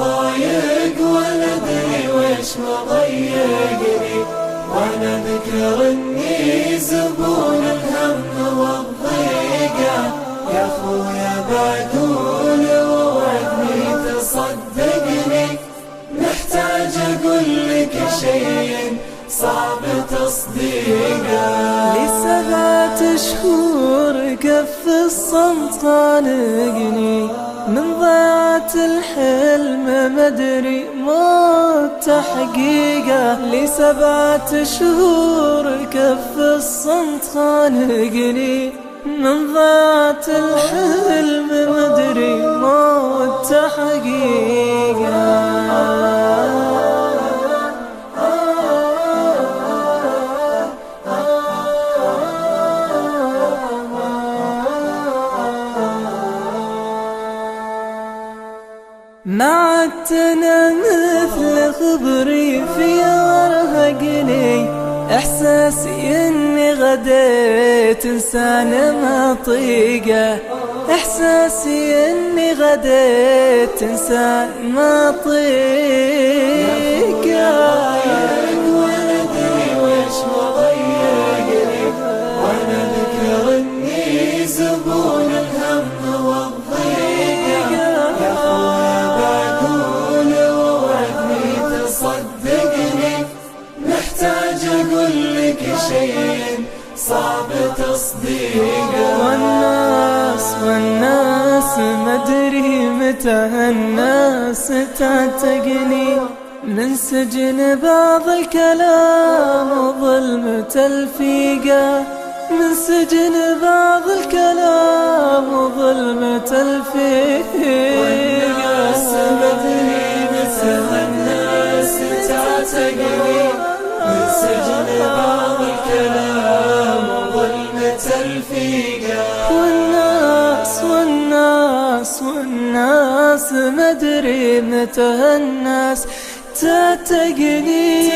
ضايق ولا ادري وش مضيقني، وانا اذكر اني زبون الهم والضيقة. يا خويا بعقول ووعدني تصدقني، محتاج اقول لك شيء صعب تصديقه. لي 7 شهور كف الصمت خانقني، من ضيعة الحلم مدري موت حقيقة. لي 7 شهور كف الصمت خانقني، من ضيعة الحلم مدري موت حقيقة. ما عدت أنا مثل خبري في أرهقني، إحساسي إني غديت إنسان ما طيقه. إحساسي إني غديت إنسان ما طيقه. وانا ادري وش مضيقني، وانا اذكر اني زبون الهم والضيقة. يا خويا بعقول ووعدني تصدقني، محتاج اقول لك شيء صعب تصديقه. والناس مدري متى الناس تعتقني، من سجن بعض الكلام وظلمة الفيقة. من سجن بعض الكلام وظلمة الفيقة. والناس مدري متى الناس تعتقني، من سجن بعض الكلام وظلمة الفيقة. والناس مدري متى الناس تعتقني.